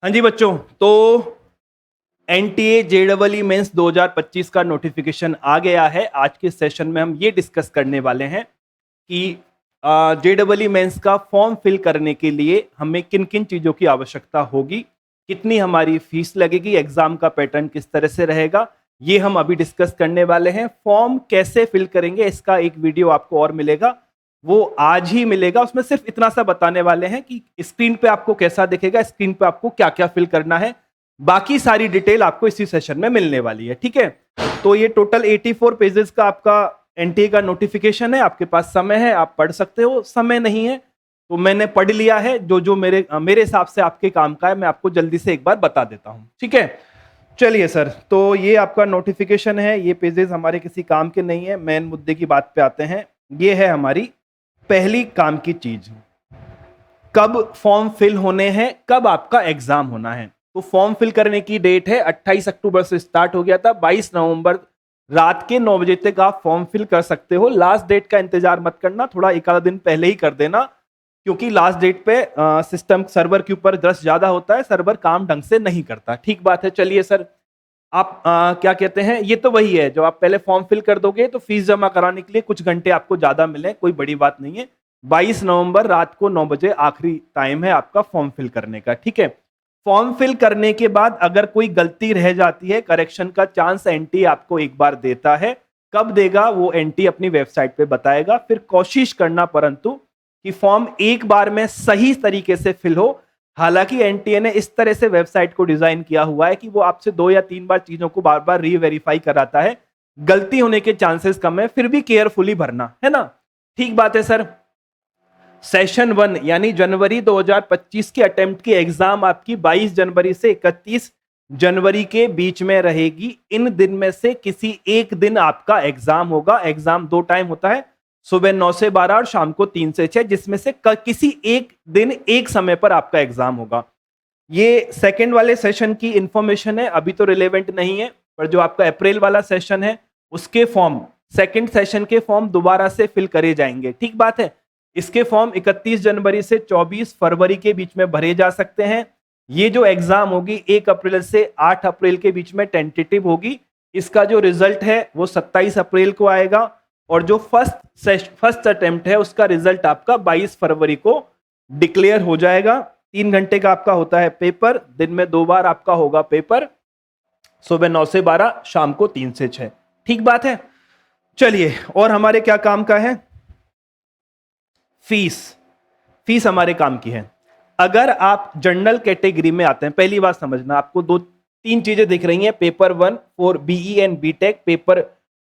हाँ जी बच्चों, तो एनटीए जेईई मेंस 2025 का नोटिफिकेशन आ गया है। आज के सेशन में हम ये डिस्कस करने वाले हैं कि जेईई मेंस का फॉर्म फिल करने के लिए हमें किन किन चीज़ों की आवश्यकता होगी, कितनी हमारी फीस लगेगी, एग्जाम का पैटर्न किस तरह से रहेगा, ये हम अभी डिस्कस करने वाले हैं। फॉर्म कैसे फिल करेंगे इसका एक वीडियो आपको और मिलेगा, वो आज ही मिलेगा। उसमें सिर्फ इतना सा बताने वाले हैं कि स्क्रीन पे आपको कैसा दिखेगा, स्क्रीन पे आपको क्या क्या फिल करना है। बाकी सारी डिटेल आपको इसी सेशन में मिलने वाली है, ठीक है। तो ये टोटल 84 पेजेस का आपका एनटीए का नोटिफिकेशन है। आपके पास समय है, आप पढ़ सकते हो। समय नहीं है तो मैंने पढ़ लिया है, जो जो मेरे हिसाब से आपके काम का है मैं आपको जल्दी से एक बार बता देता हूं, ठीक है। चलिए सर, तो ये आपका नोटिफिकेशन है। ये पेजेस हमारे किसी काम के नहीं है। मेन मुद्दे की बात पे आते हैं। ये है हमारी पहली काम की चीज, कब फॉर्म फिल होने हैं, कब आपका एग्जाम होना है। तो फॉर्म फिल करने की डेट है 28 अक्टूबर से स्टार्ट हो गया था। 22 नवंबर रात के 9 बजे तक आप फॉर्म फिल कर सकते हो। लास्ट डेट का इंतजार मत करना, थोड़ा एक आधा दिन पहले ही कर देना, क्योंकि लास्ट डेट पे सिस्टम सर्वर के ऊपर रश ज्यादा होता है, सर्वर काम ढंग से नहीं करता। ठीक बात है। चलिए सर, आप क्या कहते हैं, ये तो वही है जो आप पहले फॉर्म फिल कर दोगे तो फीस जमा कराने के लिए कुछ घंटे आपको ज्यादा मिले, कोई बड़ी बात नहीं है। 22 नवंबर रात को 9 बजे आखिरी टाइम है आपका फॉर्म फिल करने का, ठीक है। फॉर्म फिल करने के बाद अगर कोई गलती रह जाती है, करेक्शन का चांस एनटी आपको एक बार देता है। कब देगा वो एनटी अपनी वेबसाइट पे बताएगा। फिर कोशिश करना परंतु कि फॉर्म एक बार में सही तरीके से फिल हो। हालांकि एनटीए ने इस तरह से वेबसाइट को डिजाइन किया हुआ है कि वो आपसे 2 या 3 बार चीजों को बार बार रीवेरीफाई कराता है। गलती होने के चांसेस कम है, फिर भी केयरफुली भरना है ना। ठीक बात है सर। सेशन 1 यानी जनवरी 2025 के अटेम्प्ट की एग्जाम आपकी 22 जनवरी से 31 जनवरी के बीच में रहेगी। इन दिन में से किसी एक दिन आपका एग्जाम होगा। एग्जाम 2 टाइम होता है, सुबह 9 से 12 और शाम को 3 से 6, जिसमें से किसी एक दिन एक समय पर आपका एग्जाम होगा। ये सेकंड वाले सेशन की इंफॉर्मेशन है, अभी तो रिलेवेंट नहीं है, पर जो आपका अप्रैल वाला सेशन है उसके फॉर्म, सेकंड सेशन के फॉर्म दोबारा से फिल करे जाएंगे। ठीक बात है। इसके फॉर्म 31 जनवरी से 24 फरवरी के बीच में भरे जा सकते हैं। ये जो एग्जाम होगी 1 अप्रैल से 8 अप्रैल के बीच में टेंटेटिव होगी। इसका जो रिजल्ट है वो 27 अप्रैल को आएगा, और जो फर्स्ट अटेम्प्ट है उसका रिजल्ट आपका 22 फरवरी को डिक्लेयर हो जाएगा। 3 घंटे का आपका होता है पेपर, दिन में 2 बार आपका होगा पेपर, सुबह 9 से 12, शाम को 3 से 6। ठीक बात है। चलिए, और हमारे क्या काम का है, फीस हमारे काम की है। अगर आप जनरल कैटेगरी में आते हैं, पहली बात समझना, आपको 2-3 चीजें दिख रही हैं। Paper 1 for BE and BTech, paper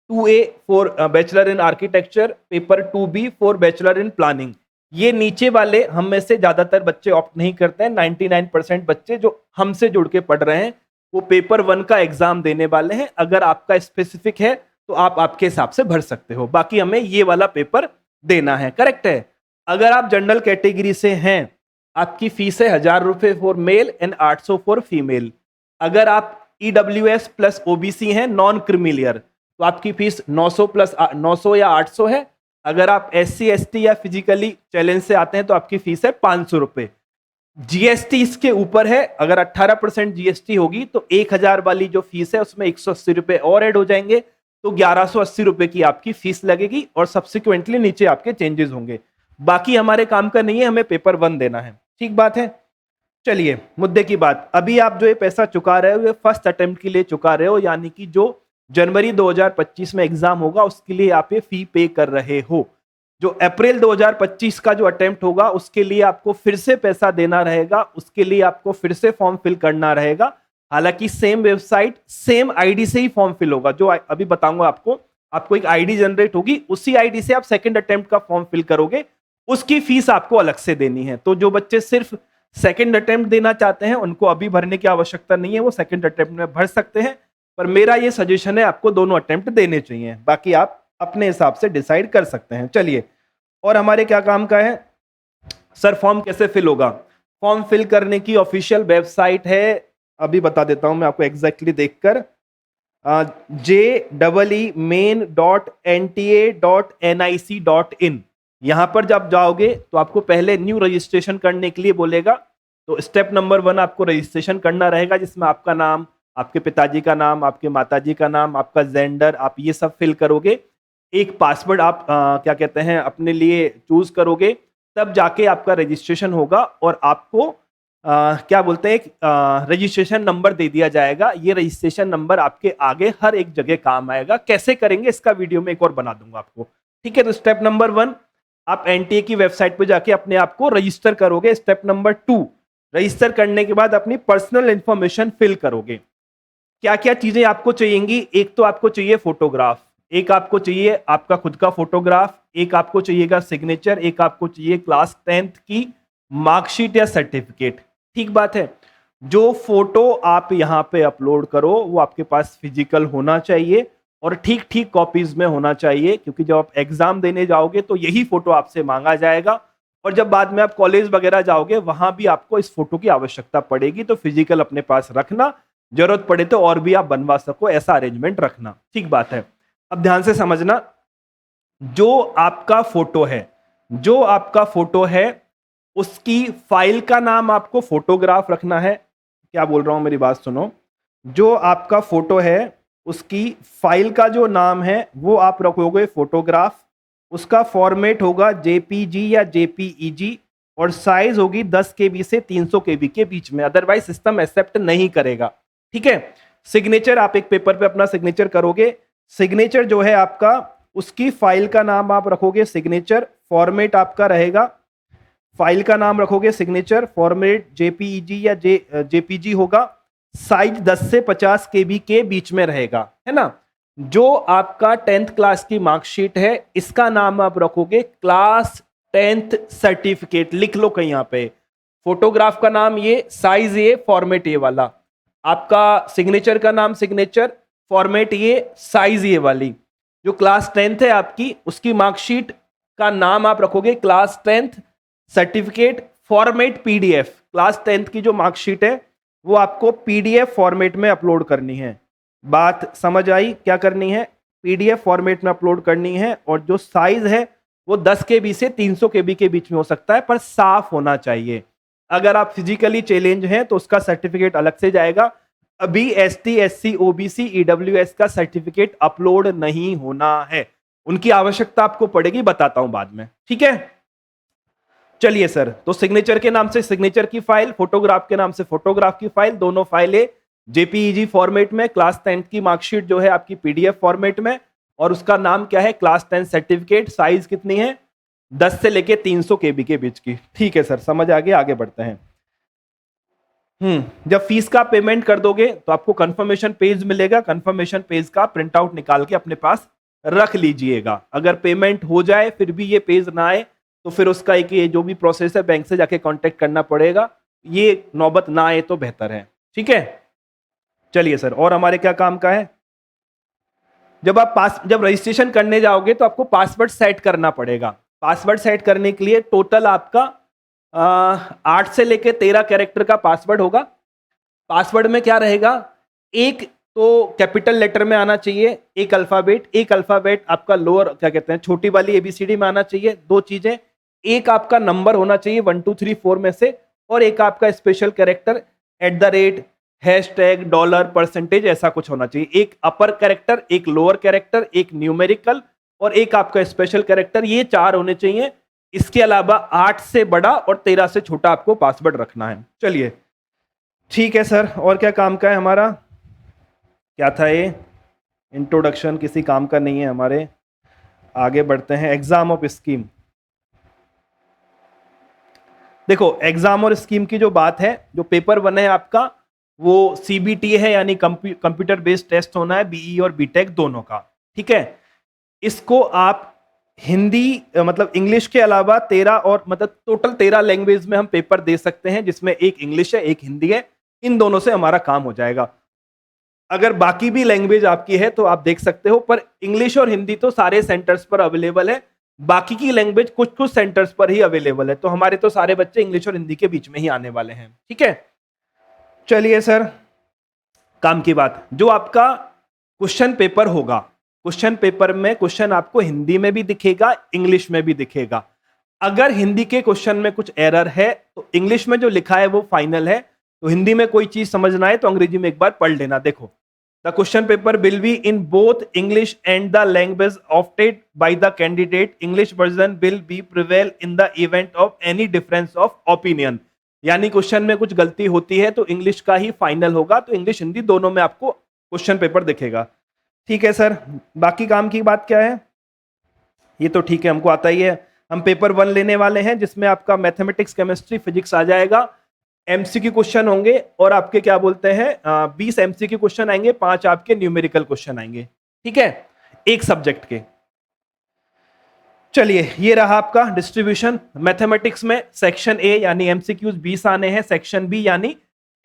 2A for bachelor in architecture, paper 2B for bachelor in planning. ये नीचे वाले हम में से ज्यादातर बच्चे ऑप्ट नहीं करते हैं। 99% बच्चे जो हमसे जुड़ के पढ़ रहे हैं वो पेपर 1 का एग्जाम देने वाले हैं। अगर आपका स्पेसिफिक है तो आप आपके हिसाब से भर सकते हो, बाकी हमें ये वाला पेपर देना है, करेक्ट है। अगर आप जनरल कैटेगरी से हैं, आपकी फीस है 1000 रुपए for male and 800 for female. अगर आप EWS प्लस ओबीसी हैं, नॉन क्रिमिलियर, तो आपकी फीस 900 प्लस 900 या 800 है। अगर आप SC ST या फिजिकली चैलेंज से आते हैं तो आपकी फीस है 500 रुपए। जीएसटी इसके ऊपर है। अगर 18% जीएसटी होगी तो 1000 वाली जो फीस है उसमें 180 रुपए और ऐड हो जाएंगे, तो 1180 रुपए की आपकी फीस लगेगी, और सब्सिक्वेंटली नीचे आपके चेंजेस होंगे। बाकी हमारे काम का नहीं है, हमें पेपर 1 देना है। ठीक बात है। चलिए मुद्दे की बात, अभी आप जो ये पैसा चुका रहे हो ये फर्स्ट अटेम्प्ट के लिए चुका रहे हो, यानी कि जो जनवरी 2025 में एग्जाम होगा उसके लिए आप ये फी पे कर रहे हो। जो अप्रैल 2025 का जो अटेम्प्ट होगा उसके लिए आपको फिर से पैसा देना रहेगा, उसके लिए आपको फिर से फॉर्म फिल करना रहेगा। हालांकि सेम वेबसाइट सेम आईडी से ही फॉर्म फिल होगा, जो अभी बताऊंगा आपको एक आईडी जनरेट होगी, उसी आईडी से आप सेकंड अटेम्प्ट का फॉर्म फिल करोगे, उसकी फीस आपको अलग से देनी है। तो जो बच्चे सिर्फ सेकंड अटेम्प्ट देना चाहते हैं उनको अभी भरने की आवश्यकता नहीं है, वो सेकंड अटेम्प्ट में भर सकते हैं। पर मेरा ये सजेशन है आपको दोनों अटेम्प्ट देने चाहिए, बाकी आप अपने हिसाब से डिसाइड कर सकते हैं। चलिए, और हमारे क्या काम का है सर, फॉर्म कैसे फिल होगा। फॉर्म फिल करने की ऑफिशियल वेबसाइट है, अभी बता देता हूं मैं आपको एग्जैक्टली देखकर, JEE main.nta.nic.in। यहां पर जब जाओगे तो आपको पहले न्यू रजिस्ट्रेशन करने के लिए बोलेगा। तो स्टेप नंबर 1 आपको रजिस्ट्रेशन करना रहेगा, जिसमें आपका नाम, आपके पिताजी का नाम, आपके माताजी का नाम, आपका जेंडर, आप ये सब फिल करोगे। एक पासवर्ड आप क्या कहते हैं अपने लिए चूज करोगे, तब जाके आपका रजिस्ट्रेशन होगा और आपको क्या बोलते हैं एक रजिस्ट्रेशन नंबर दे दिया जाएगा। ये रजिस्ट्रेशन नंबर आपके आगे हर एक जगह काम आएगा। कैसे करेंगे इसका वीडियो में एक और बना दूंगा आपको, ठीक है। तो स्टेप नंबर 1 आप एनटीए की वेबसाइट पे जाके अपने आप को रजिस्टर करोगे। स्टेप नंबर 2 रजिस्टर करने के बाद अपनी पर्सनल इंफॉर्मेशन फिल करोगे। क्या क्या चीजें आपको चाहिएंगी, एक तो आपको चाहिए फोटोग्राफ, एक आपको चाहिए आपका खुद का फोटोग्राफ, एक आपको चाहिएगा सिग्नेचर, एक आपको चाहिए क्लास 10th की मार्कशीट या सर्टिफिकेट। ठीक बात है। जो फोटो आप यहाँ पे अपलोड करो वो आपके पास फिजिकल होना चाहिए और ठीक ठीक कॉपीज में होना चाहिए, क्योंकि जब आप एग्जाम देने जाओगे तो यही फोटो आपसे मांगा जाएगा और जब बाद में आप कॉलेज वगैरह जाओगे वहां भी आपको इस फोटो की आवश्यकता पड़ेगी। तो फिजिकल अपने पास रखना, जरूरत पड़े तो और भी आप बनवा सको, ऐसा अरेंजमेंट रखना। ठीक बात है। अब ध्यान से समझना, जो आपका फोटो है उसकी फाइल का नाम आपको फोटोग्राफ रखना है। क्या बोल रहा हूं मेरी बात सुनो। जो आपका फोटो है उसकी फाइल का जो नाम है वो आप रखोगे फोटोग्राफ। उसका फॉर्मेट होगा जेपीजी या जेपीईजी और साइज होगी 10 केबी से 300 केबी के बीच में, अदरवाइज सिस्टम एक्सेप्ट नहीं करेगा। ठीक है। सिग्नेचर, आप एक पेपर पे अपना सिग्नेचर करोगे। सिग्नेचर जो है आपका, उसकी फाइल का नाम आप रखोगे सिग्नेचर, फॉर्मेट आपका रहेगा, फाइल का नाम रखोगे सिग्नेचर, फॉर्मेट जेपीईजी या जेपीजी होगा, साइज 10 से 50 केबी के बीच में रहेगा, है ना। जो आपका 10th क्लास की मार्कशीट है इसका नाम आप रखोगे क्लास 10th सर्टिफिकेट। लिख लो कहीं यहाँ पे, फोटोग्राफ का नाम ये, साइज ये, फॉर्मेट ये वाला। आपका सिग्नेचर का नाम सिग्नेचर, फॉर्मेट ये, साइज ये वाली। जो क्लास 10th है आपकी उसकी मार्कशीट का नाम आप रखोगे class 10th certificate, format PDF. Class 10th की जो मार्कशीट है वो आपको पीडीएफ फॉर्मेट में अपलोड करनी है। बात समझ आई? क्या करनी है? पीडीएफ फॉर्मेट में अपलोड करनी है। और जो साइज है वो 10 केबी से 300 केबी के बीच में हो सकता है, पर साफ होना चाहिए। अगर आप फिजिकली चैलेंज हैं तो उसका सर्टिफिकेट अलग से जाएगा। अभी एसटी, एससी, ओबीसी, ईडब्ल्यूएस का सर्टिफिकेट अपलोड नहीं होना है। उनकी आवश्यकता आपको पड़ेगी, बताता हूं बाद में। ठीक है, चलिए सर। तो सिग्नेचर के नाम से सिग्नेचर की फाइल, फोटोग्राफ के नाम से फोटोग्राफ की फाइल, दोनों फाइलें जेपीईजी फॉर्मेट में, क्लास 10th की मार्कशीट जो है आपकी पीडीएफ फॉर्मेट में, और उसका नाम क्या है? Class 10 certificate. साइज कितनी है? 10 से लेके 300 केबी के बीच की। ठीक है सर, समझ आ गया, आगे बढ़ते हैं। जब फीस का पेमेंट कर दोगे तो आपको कंफर्मेशन पेज मिलेगा। कंफर्मेशन पेज का प्रिंट आउट निकाल के अपने पास रख लीजिएगा। अगर पेमेंट हो जाए फिर भी ये पेज ना आए तो फिर उसका एक ये जो भी प्रोसेस है बैंक से जाके कांटेक्ट करना पड़ेगा। ये नौबत ना आए तो बेहतर है। ठीक है, चलिए सर। और हमारे क्या काम का है? जब रजिस्ट्रेशन करने जाओगे तो आपको पासवर्ड सेट करना पड़ेगा। पासवर्ड सेट करने के लिए टोटल आपका 8 से लेके 13 कैरेक्टर का पासवर्ड होगा। पासवर्ड में क्या रहेगा? एक तो कैपिटल लेटर में आना चाहिए, एक अल्फाबेट आपका लोअर क्या कहते हैं छोटी वाली एबीसीडी में आना चाहिए। दो चीजें, एक आपका नंबर होना चाहिए 1 2 3 4 में से, और एक आपका स्पेशल कैरेक्टर @ हैशटैग $, परसेंटेज, ऐसा कुछ होना चाहिए। एक अपर कैरेक्टर, एक लोअर कैरेक्टर, एक न्यूमेरिकल और एक आपका स्पेशल कैरेक्टर। ये 4 होने चाहिए। इसके अलावा 8 से बड़ा और 13 से छोटा आपको पासवर्ड रखना है। चलिए ठीक है सर। और क्या काम का है हमारा? क्या था ये? इंट्रोडक्शन किसी काम का नहीं है हमारे। आगे बढ़ते हैं। Exam of scheme. देखो, एग्जाम और स्कीम की जो बात है, जो पेपर 1 है आपका वो सीबीटी है, यानी कंप्यूटर बेस्ड टेस्ट होना है, बीई और बीटेक दोनों का। ठीक है, इसको आप हिंदी मतलब इंग्लिश के अलावा 13 और मतलब टोटल 13 लैंग्वेज में हम पेपर दे सकते हैं, जिसमें एक इंग्लिश है, एक हिंदी है। इन दोनों से हमारा काम हो जाएगा। अगर बाकी भी लैंग्वेज आपकी है तो आप देख सकते हो, पर इंग्लिश और हिंदी तो सारे सेंटर्स पर अवेलेबल है। बाकी की लैंग्वेज कुछ कुछ सेंटर्स पर ही अवेलेबल है। तो हमारे तो सारे बच्चे इंग्लिश और हिंदी के बीच में ही आने वाले हैं। ठीक है, चलिए सर। काम की बात, जो आपका क्वेश्चन पेपर होगा, क्वेश्चन पेपर में क्वेश्चन आपको हिंदी में भी दिखेगा, इंग्लिश में भी दिखेगा। अगर हिंदी के क्वेश्चन में कुछ एरर है तो इंग्लिश में जो लिखा है वो फाइनल है, तो हिंदी में कोई चीज समझना है तो अंग्रेजी में एक बार पढ़ लेना। देखो, the question paper will be in both English and the language opted by the candidate. English version will be prevail in the event of any difference of opinion. यानी क्वेश्चन में कुछ गलती होती है तो इंग्लिश का ही फाइनल होगा, तो इंग्लिश हिंदी दोनों में आपको क्वेश्चन पेपर दिखेगा। ठीक है सर, बाकी काम की बात क्या है? ये तो ठीक है, हमको आता ही है। हम पेपर 1 लेने वाले हैं जिसमें आपका मैथमेटिक्स, केमिस्ट्री, फिजिक्स आ जाएगा। एमसीक्यू क्वेश्चन होंगे और आपके क्या बोलते हैं 20 एमसीक्यू क्वेश्चन आएंगे, 5 आपके न्यूमेरिकल क्वेश्चन आएंगे। ठीक है, एक सब्जेक्ट के। चलिए, ये रहा आपका डिस्ट्रीब्यूशन। मैथमेटिक्स में सेक्शन ए यानी एमसीक्यूज 20 आने हैं, सेक्शन बी यानी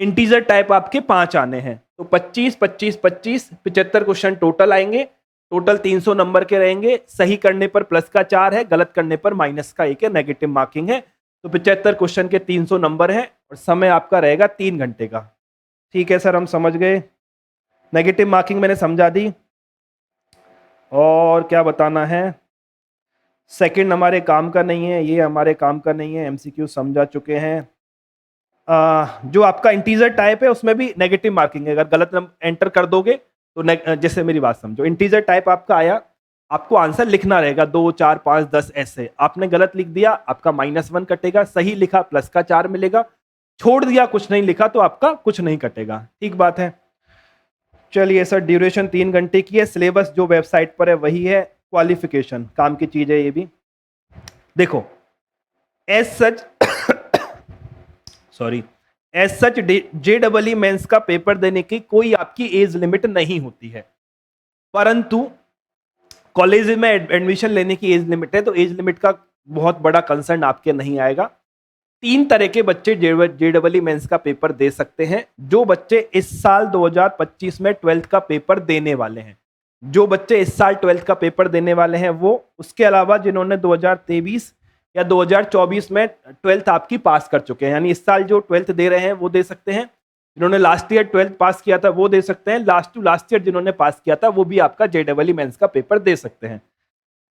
इंटीजर टाइप आपके 5 आने हैं। तो 25 25 25 75 क्वेश्चन टोटल आएंगे। टोटल 300 नंबर के रहेंगे। सही करने पर प्लस का 4 है, गलत करने पर माइनस का 1 है, नेगेटिव मार्किंग है। तो 75 क्वेश्चन के 300 नंबर है और समय आपका रहेगा 3 घंटे का। ठीक है सर, हम समझ गए। नेगेटिव मार्किंग मैंने समझा दी। और क्या बताना है? सेकंड हमारे काम का नहीं है, ये हमारे काम का नहीं है, एमसीक्यू समझा चुके हैं। जो आपका इंटीजर टाइप है उसमें भी नेगेटिव मार्किंग है। अगर गलत एंटर कर दोगे तो जैसे मेरी बात समझो, इंटीजर टाइप आपका आया, आपको आंसर लिखना रहेगा 2 4 5 10 ऐसे। आपने गलत लिख दिया, आपका -1 कटेगा। सही लिखा, प्लस का 4 मिलेगा। छोड़ दिया, कुछ नहीं लिखा, तो आपका कुछ नहीं कटेगा। ठीक बात है। चलिए सर, ड्यूरेशन 3 घंटे की है। सिलेबस जो वेबसाइट पर है वही है। क्वालिफिकेशन काम की चीज है ये भी। देखो, as such sorry as such JEE Mains का पेपर देने की कोई आपकी एज लिमिट नहीं होती है, परंतु कॉलेज में एडमिशन लेने की एज लिमिट है। तो एज लिमिट का बहुत बड़ा कंसर्न आपके नहीं आएगा। 3 तरह के बच्चे JEE मेंस का पेपर दे सकते हैं। जो बच्चे इस साल 2025 में 12th का पेपर देने वाले हैं, जो बच्चे इस साल 12th का पेपर देने वाले हैं वो, उसके अलावा जिन्होंने 2023 या 2024 में 12th आपकी पास कर चुके हैं, यानी इस साल जो 12th दे रहे हैं वो दे सकते हैं। जिन्होंने लास्ट ईयर 12th पास किया था वो दे सकते हैं। लास्ट ईयर जिन्होंने पास किया था वो भी आपका JEE मेंस का पेपर दे सकते हैं।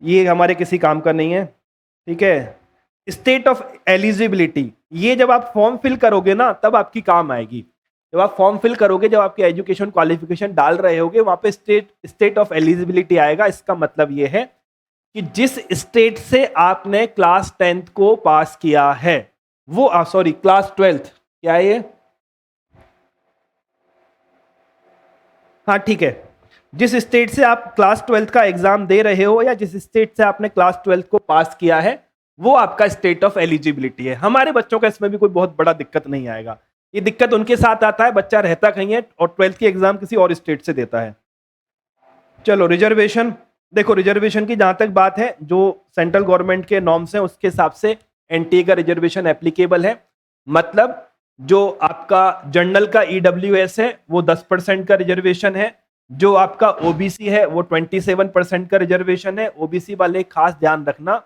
ये हमारे किसी काम का नहीं है। ठीक है। स्टेट ऑफ एलिजिबिलिटी, ये जब आप फॉर्म फिल करोगे ना तब आपकी काम आएगी। जब आप फॉर्म फिल करोगे, जब आपके एजुकेशन क्वालिफिकेशन डाल रहे होगे, वहां पे स्टेट ऑफ एलिजिबिलिटी आएगा। इसका मतलब ये है कि जिस स्टेट से आपने क्लास 10th को पास किया है वो क्लास 12th, क्या है ये? हाँ ठीक है, जिस स्टेट से आप क्लास 12th का एग्जाम दे रहे हो या जिस स्टेट से आपने क्लास 12th को पास किया है वो आपका स्टेट ऑफ एलिजिबिलिटी है। हमारे बच्चों का इसमें भी कोई बहुत बड़ा दिक्कत नहीं आएगा। ये दिक्कत उनके साथ आता है, बच्चा रहता कहीं है और 12th की एग्जाम किसी और स्टेट से देता है। चलो, रिजर्वेशन। देखो, रिजर्वेशन की जहां तक बात है, जो सेंट्रल गवर्नमेंट के नॉर्म्स हैं उसके हिसाब से एनटीए का रिजर्वेशन एप्लीकेबल है। मतलब जो आपका जनरल का EWS है वो 10% का रिजर्वेशन है। जो आपका ओबीसी है वो 27% का रिजर्वेशन है। ओबीसी वाले खास ध्यान रखना,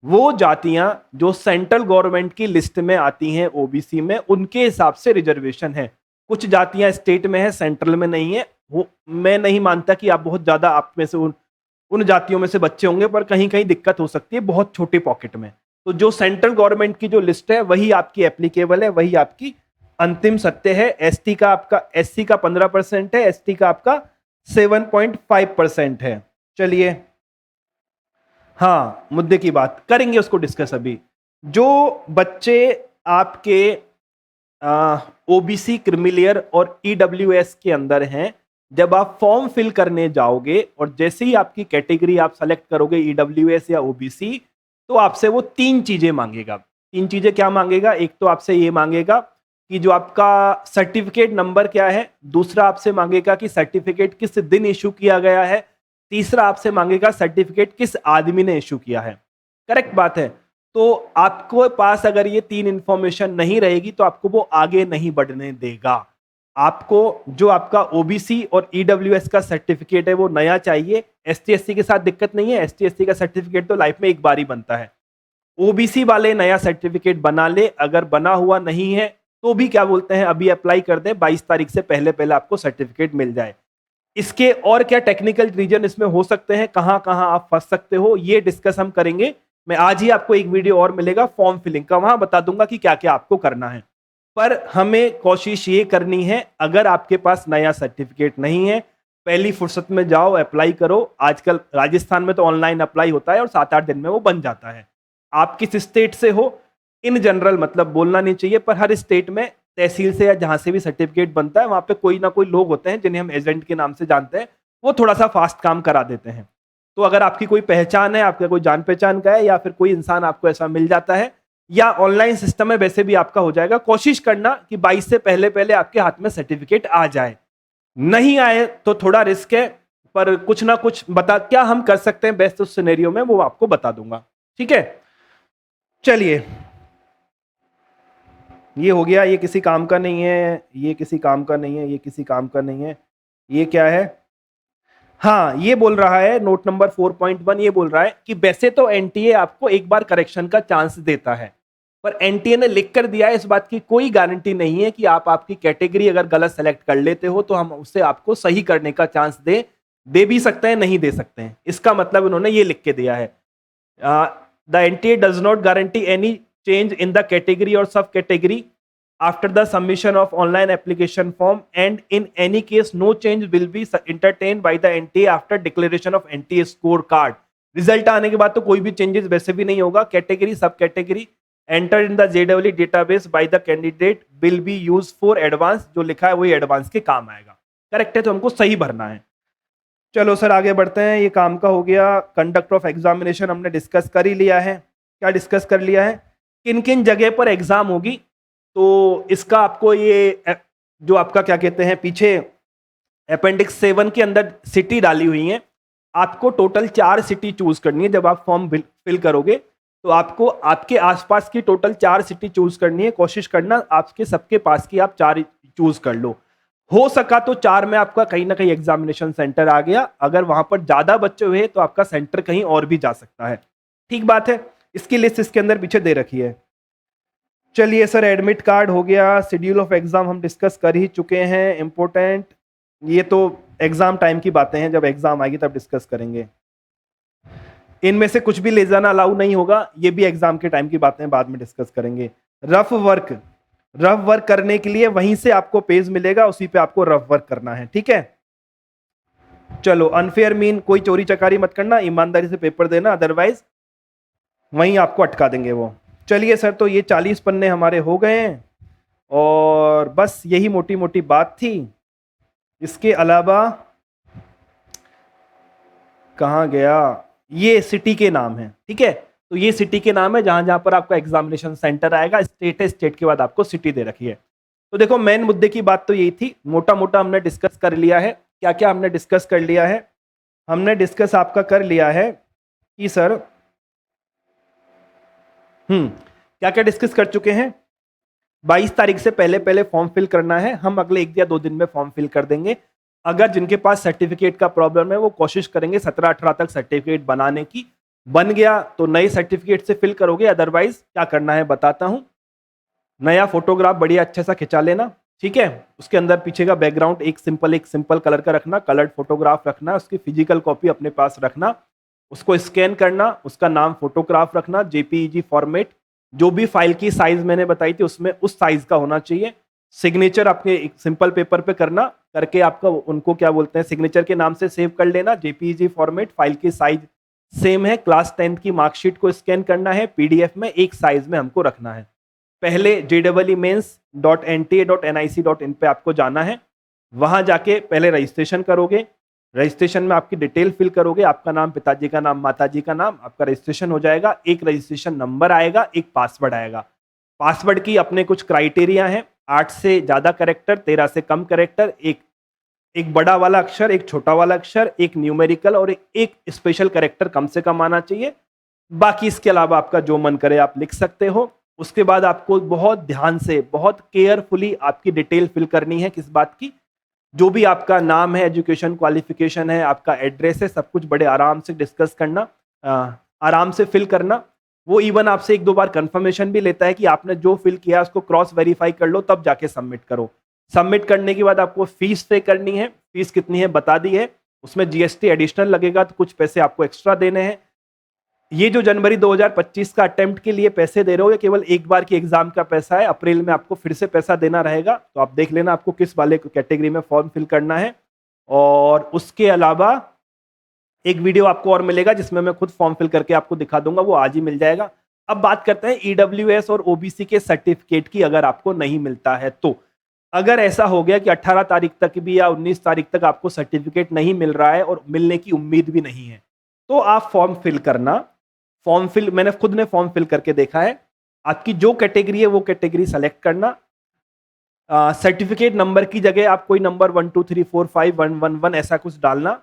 वो जातियां जो सेंट्रल गवर्नमेंट की लिस्ट में आती हैं ओबीसी में, उनके हिसाब से रिजर्वेशन है। कुछ जातियां स्टेट में है, सेंट्रल में नहीं है। वो मैं नहीं मानता कि आप बहुत ज्यादा आप में से उन जातियों में से बच्चे होंगे, पर कहीं कहीं दिक्कत हो सकती है बहुत छोटी पॉकेट में। तो जो सेंट्रल गवर्नमेंट की जो लिस्ट है वही आपकी एप्लीकेबल है, वही आपकी अंतिम सत्य है। एससी का 15% है, एसटी का आपका 7.5% है। चलिए, हाँ, मुद्दे की बात करेंगे, उसको डिस्कस अभी। जो बच्चे आपके ओबीसी, क्रीमिलियर और ईडब्ल्यूएस के अंदर हैं, जब आप फॉर्म फिल करने जाओगे और जैसे ही आपकी कैटेगरी आप सेलेक्ट करोगे ईडब्ल्यूएस या ओबीसी, तो आपसे वो 3 चीजें मांगेगा। 3 चीजें क्या मांगेगा? एक तो आपसे ये मांगेगा कि जो आपका सर्टिफिकेट नंबर क्या है। दूसरा आपसे मांगेगा कि सर्टिफिकेट किस दिन इशू किया गया है। तीसरा आपसे मांगेगा सर्टिफिकेट किस आदमी ने इशू किया है। करेक्ट बात है। तो आपको पास अगर ये 3 इंफॉर्मेशन नहीं रहेगी तो आपको वो आगे नहीं बढ़ने देगा। आपको जो आपका ओबीसी और ईडब्ल्यूएस का सर्टिफिकेट है वो नया चाहिए। एसटी एससी के साथ दिक्कत नहीं है, एसटी एससी का सर्टिफिकेट तो लाइफ में एक बार ही बनता है। ओबीसी वाले नया सर्टिफिकेट बना ले, अगर बना हुआ नहीं है तो भी क्या बोलते हैं, अभी अप्लाई कर दें, 22 तारीख से पहले पहले आपको सर्टिफिकेट मिल जाए। इसके और क्या टेक्निकल रीजन इसमें हो सकते हैं, कहां कहां आप फंस सकते हो, ये डिस्कस हम करेंगे मैं आज ही आपको एक वीडियो और मिलेगा फॉर्म फिलिंग का, वहां बता दूंगा कि क्या क्या आपको करना है। पर हमें कोशिश ये करनी है, अगर आपके पास नया सर्टिफिकेट नहीं है, पहली फुर्सत में जाओ अप्लाई करो। आजकल राजस्थान में तो ऑनलाइन अप्लाई होता है और 7-8 दिन में वो बन जाता है। आप किस स्टेट से हो इन जनरल मतलब बोलना नहीं चाहिए, पर हर स्टेट में तहसील से या जहां से भी सर्टिफिकेट बनता है वहां पे कोई ना कोई लोग होते हैं जिन्हें हम एजेंट के नाम से जानते हैं, वो थोड़ा सा फास्ट काम करा देते हैं। तो अगर आपकी कोई पहचान है, आपका कोई जान पहचान का है, या फिर कोई इंसान आपको ऐसा मिल जाता है, या ऑनलाइन सिस्टम में वैसे भी आपका हो जाएगा, कोशिश करना कि 22 से पहले पहले आपके हाथ में सर्टिफिकेट आ जाए। नहीं आए तो थोड़ा रिस्क है, पर कुछ ना कुछ बता क्या हम कर सकते हैं बेस्ट उस सिनेरियो में, वो आपको बता दूंगा। ठीक है, चलिए ये हो गया। ये किसी काम का नहीं है, ये किसी काम का नहीं है, ये किसी काम का नहीं है। ये क्या है? हाँ, ये बोल रहा है नोट नंबर 4.1, ये बोल रहा है कि वैसे तो एनटीए आपको एक बार करेक्शन का चांस देता है, पर एनटीए ने लिख कर दिया है इस बात की कोई गारंटी नहीं है कि आप आपकी कैटेगरी अगर गलत सेलेक्ट कर लेते हो तो हम उससे आपको सही करने का चांस दे भी सकते हैं, नहीं दे सकते हैं। इसका मतलब उन्होंने ये लिख के दिया है, the NTA does not guarantee any change in the category और सब category after the submission of online application form, and in any case no change will be entertained by the NTA after declaration of NTA scorecard। Result आने के बाद तो कोई भी changes वैसे भी नहीं होगा। कैटेगरी सब category enter in the JEE database by the candidate will be use for advance, जो लिखा है वही एडवांस के काम आएगा। करेक्ट है, तो हमको सही भरना है। चलो सर आगे बढ़ते हैं, ये काम का हो गया। कंडक्ट ऑफ एग्जामिनेशन हमने डिस्कस कर ही लिया है। क्या डिस्कस कर लिया है? किन किन जगह पर एग्जाम होगी, तो इसका आपको ये जो आपका क्या कहते हैं पीछे अपेंडिक्स 7 के अंदर सिटी डाली हुई है। आपको टोटल 4 सिटी चूज करनी है। जब आप फॉर्म फिल करोगे तो आपको आपके आसपास की टोटल 4 सिटी चूज करनी है। कोशिश करना आपके सबके पास की आप 4 चूज कर लो। हो सका तो 4 में आपका कहीं ना कहीं एग्जामिनेशन सेंटर आ गया। अगर वहां पर ज्यादा बच्चे हुए तो आपका सेंटर कहीं और भी जा सकता है। ठीक बात है, इसकी लिस्ट इसके अंदर पीछे दे रखी है। चलिए सर एडमिट कार्ड हो गया। शेड्यूल ऑफ एग्जाम हम डिस्कस कर ही चुके हैं। इंपॉर्टेंट, ये तो एग्जाम टाइम की बातें हैं, जब एग्जाम आएगी तब डिस्कस करेंगे। इनमें से कुछ भी ले जाना अलाउ नहीं होगा, ये भी एग्जाम के टाइम की बातें बाद में डिस्कस करेंगे। रफ वर्क करने के लिए वहीं से आपको पेज मिलेगा, उसी पे आपको रफ वर्क करना है। ठीक है, चलो अनफेयर मीन कोई चोरी चकारी मत करना, ईमानदारी से पेपर देना, अदरवाइज वहीं आपको अटका देंगे वो। चलिए सर, तो ये 40 पन्ने हमारे हो गए हैं और बस यही मोटी मोटी बात थी। इसके अलावा कहाँ गया? ये सिटी के नाम है। ठीक है, तो ये सिटी के नाम है जहां जहां पर आपका एग्जामिनेशन सेंटर आएगा। स्टेट है, स्टेट के बाद आपको सिटी दे रखी है। तो देखो मेन मुद्दे की बात तो यही थी, मोटा मोटा हमने डिस्कस कर लिया है। क्या क्या हमने डिस्कस कर लिया है? हमने डिस्कस आपका कर लिया है कि सर क्या क्या डिस्कस कर चुके हैं। 22 तारीख से पहले पहले फॉर्म फिल करना है। हम अगले 1 या 2 दिन में फॉर्म फिल कर देंगे। अगर जिनके पास सर्टिफिकेट का प्रॉब्लम है वो कोशिश करेंगे 17-18 तक सर्टिफिकेट बनाने की। बन गया तो नए सर्टिफिकेट से फिल करोगे, अदरवाइज क्या करना है बताता हूं। नया फोटोग्राफ बढ़िया अच्छा सा खिंचा लेना। ठीक है, उसके अंदर पीछे का बैकग्राउंड एक सिंपल कलर का रखना, कलर्ड फोटोग्राफ रखना, उसकी फिजिकल कॉपी अपने पास रखना, उसको स्कैन करना, उसका नाम फोटोग्राफ रखना, JPEG फॉर्मेट, जो भी फाइल की साइज मैंने बताई थी उसमें उस साइज का होना चाहिए। सिग्नेचर आपके एक सिंपल पेपर पे करना, करके आपका उनको क्या बोलते हैं सिग्नेचर के नाम से सेव कर लेना। JPEG फॉर्मेट, फाइल की साइज सेम है। क्लास 10 की मार्कशीट को स्कैन करना है, PDF में एक साइज में हमको रखना है। पहले jeemains.nta.nic.in पे आपको जाना है। वहां जाके पहले रजिस्ट्रेशन करोगे। रजिस्ट्रेशन में आपकी डिटेल फिल करोगे, आपका नाम, पिताजी का नाम, माताजी का नाम, आपका रजिस्ट्रेशन हो जाएगा। एक रजिस्ट्रेशन नंबर आएगा, एक पासवर्ड आएगा। पासवर्ड की अपने कुछ क्राइटेरिया हैं, 8 से ज्यादा कैरेक्टर, 13 से कम कैरेक्टर, एक बड़ा वाला अक्षर, एक छोटा वाला अक्षर, एक न्यूमेरिकल और एक स्पेशल कैरेक्टर कम से कम आना चाहिए। बाकी इसके अलावा आपका जो मन करे आप लिख सकते हो। उसके बाद आपको बहुत ध्यान से, बहुत केयरफुली आपकी डिटेल फिल करनी है। किस बात की? जो भी आपका नाम है, एजुकेशन क्वालिफिकेशन है, आपका एड्रेस है, सब कुछ बड़े आराम से डिस्कस करना, आराम से फिल करना। वो इवन आपसे 1-2 बार कंफर्मेशन भी लेता है कि आपने जो फिल किया उसको क्रॉस वेरीफाई कर लो, तब जाके सबमिट करो। सबमिट करने के बाद आपको फीस पे करनी है। फीस कितनी है बता दी है। उसमें GST एडिशनल लगेगा, तो कुछ पैसे आपको एक्स्ट्रा देने हैं। ये जो जनवरी 2025 का अटेम्प्ट के लिए पैसे दे रहे हो, ये केवल एक बार की एग्जाम का पैसा है। अप्रैल में आपको फिर से पैसा देना रहेगा, तो आप देख लेना आपको किस वाले कैटेगरी में फॉर्म फिल करना है। और उसके अलावा एक वीडियो आपको और मिलेगा जिसमें मैं खुद फॉर्म फिल करके आपको दिखा दूंगा, वो आज ही मिल जाएगा। अब बात करते हैं ईडब्ल्यूएस और ओबीसी के सर्टिफिकेट की। अगर आपको नहीं मिलता है तो, अगर ऐसा हो गया कि 18 तारीख तक भी या 19 तारीख तक आपको सर्टिफिकेट नहीं मिल रहा है और मिलने की उम्मीद भी नहीं है, तो आप फॉर्म फिल करना। फॉर्म फिल मैंने खुद ने फॉर्म फिल करके देखा है। आपकी जो कैटेगरी है वो कैटेगरी सेलेक्ट करना। सर्टिफिकेट नंबर की जगह आप कोई नंबर 1 2 3 4 5 1 1 1 ऐसा कुछ डालना,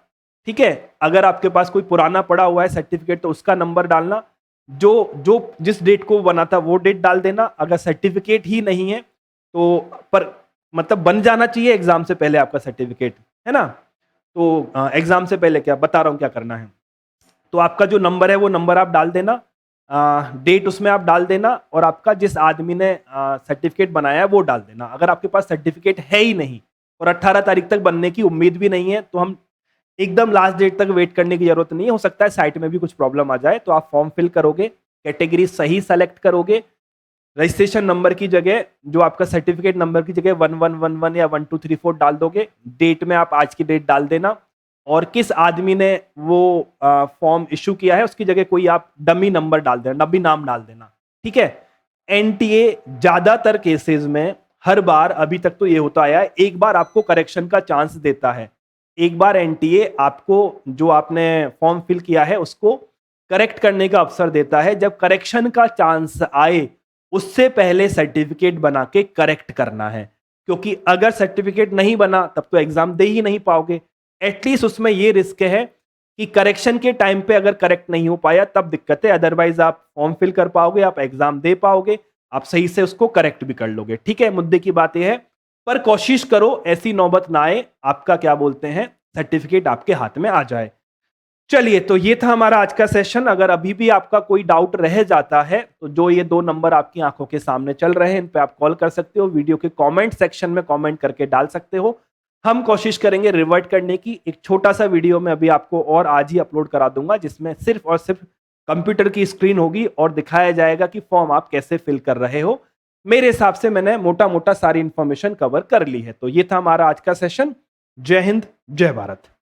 ठीक है। अगर आपके पास कोई पुराना पड़ा हुआ है सर्टिफिकेट तो उसका नंबर डालना। जो जो जिस डेट को बना था वो डेट डाल देना। अगर सर्टिफिकेट ही नहीं है तो पर मतलब बन जाना चाहिए एग्जाम से पहले आपका सर्टिफिकेट, है ना। तो एग्जाम से पहले क्या बता रहा हूं क्या करना है। तो आपका जो नंबर है वो नंबर आप डाल देना, डेट उसमें आप डाल देना, और आपका जिस आदमी ने सर्टिफिकेट बनाया है वो डाल देना। अगर आपके पास सर्टिफिकेट है ही नहीं और 18 तारीख तक बनने की उम्मीद भी नहीं है, तो हम एकदम लास्ट डेट तक वेट करने की जरूरत नहीं है। हो सकता है साइट में भी कुछ प्रॉब्लम आ जाए, तो आप फॉर्म फिल करोगे, कैटेगरी सही सेलेक्ट करोगे, रजिस्ट्रेशन नंबर की जगह जो आपका सर्टिफिकेट नंबर की जगह 1111 या 1234 डाल दोगे। डेट में आप आज की डेट डाल देना, और किस आदमी ने वो फॉर्म इशू किया है उसकी जगह कोई आप डमी नंबर डाल देना, डमी नाम डाल देना, ठीक है। एनटीए ज्यादातर केसेस में हर बार अभी तक तो ये होता आया है, एक बार आपको करेक्शन का चांस देता है। एक बार एनटीए आपको जो आपने फॉर्म फिल किया है उसको करेक्ट करने का अवसर देता है। जब करेक्शन का चांस आए उससे पहले सर्टिफिकेट बना के करेक्ट करना है, क्योंकि अगर सर्टिफिकेट नहीं बना तब तो एग्जाम दे ही नहीं पाओगे। एटलीस्ट उसमें ये रिस्क है कि करेक्शन के टाइम पे अगर करेक्ट नहीं हो पाया तब दिक्कत है, अदरवाइज आप फॉर्म फिल कर पाओगे, आप एग्जाम दे पाओगे, आप सही से उसको करेक्ट भी कर लोगे, ठीक है। मुद्दे की बात यह है, पर कोशिश करो ऐसी नौबत ना आए, आपका क्या बोलते हैं सर्टिफिकेट आपके हाथ में आ जाए। चलिए, तो ये था हमारा आज का सेशन। अगर अभी भी आपका कोई डाउट रह जाता है तो जो ये 2 नंबर आपकी आंखों के सामने चल रहे हैं इन पे आप कॉल कर सकते हो, वीडियो के कमेंट सेक्शन में कमेंट करके डाल सकते हो। हम कोशिश करेंगे रिवर्ट करने की। एक छोटा सा वीडियो में अभी आपको और आज ही अपलोड करा दूंगा, जिसमें सिर्फ और सिर्फ कंप्यूटर की स्क्रीन होगी और दिखाया जाएगा कि फॉर्म आप कैसे फिल कर रहे हो। मेरे हिसाब से मैंने मोटा मोटा सारी इंफॉर्मेशन कवर कर ली है। तो ये था हमारा आज का सेशन। जय हिंद, जय भारत।